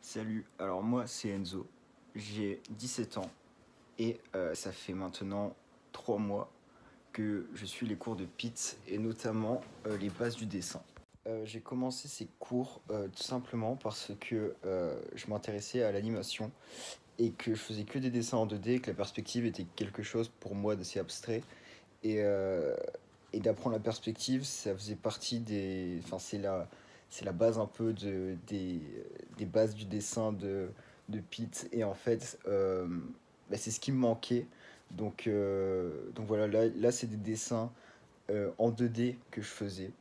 Salut, alors moi c'est Enzo, j'ai 17 ans et ça fait maintenant 3 mois que je suis les cours de PIT et notamment les bases du dessin. J'ai commencé ces cours tout simplement parce que je m'intéressais à l'animation et que je faisais que des dessins en 2D et que la perspective était quelque chose pour moi d'assez abstrait. Et, euh, et d'apprendre la perspective, ça faisait partie des... Enfin, c'est la base un peu des bases du dessin de Pete. Et en fait, bah, c'est ce qui me manquait. Donc voilà, là c'est des dessins en 2D que je faisais.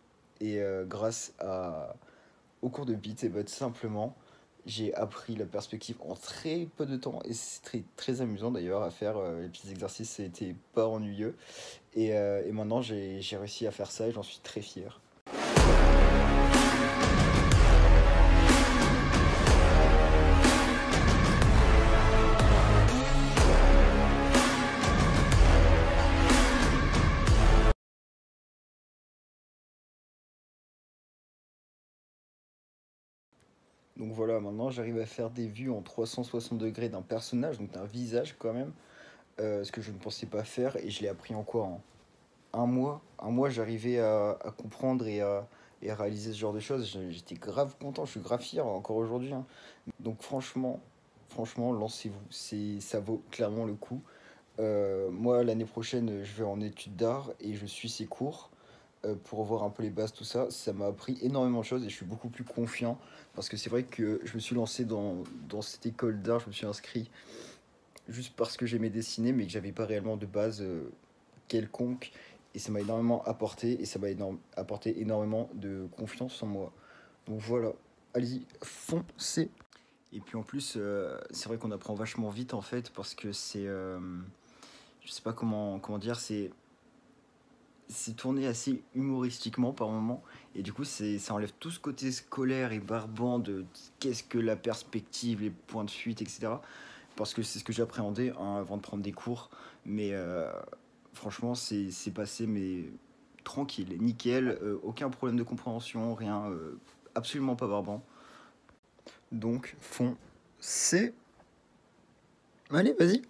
Et au cours de Pete, et bah, tout simplement, j'ai appris la perspective en très peu de temps. Et c'est très amusant d'ailleurs à faire. Les petits exercices, ça a été pas ennuyeux. Et maintenant, j'ai réussi à faire ça et j'en suis très fier. Donc voilà, maintenant j'arrive à faire des vues en 360 degrés d'un personnage, donc d'un visage quand même, ce que je ne pensais pas faire et je l'ai appris en quoi? En un mois? Un mois, j'arrivais à comprendre et à réaliser ce genre de choses. J'étais grave content, je suis grave fier encore aujourd'hui, hein. Donc franchement, lancez-vous, ça vaut clairement le coup. Moi, l'année prochaine, je vais en études d'art et je suis ces cours pour voir un peu les bases, tout ça. Ça m'a appris énormément de choses et je suis beaucoup plus confiant parce que c'est vrai que je me suis lancé dans cette école d'art, je me suis inscrit juste parce que j'aimais dessiner, mais que j'avais pas réellement de base quelconque. Et ça m'a énormément apporté et ça m'a apporté énormément de confiance en moi. Donc voilà, allez-y, foncez. Et puis en plus, c'est vrai qu'on apprend vachement vite en fait parce que je sais pas comment dire, c'est tourné assez humoristiquement par moment et du coup ça enlève tout ce côté scolaire et barbant de qu'est-ce que la perspective, les points de fuite, etc. Parce que c'est ce que j'appréhendais hein, avant de prendre des cours, mais franchement c'est passé mais tranquille, nickel, aucun problème de compréhension, rien, absolument pas barbant. Donc foncez. Allez, vas-y.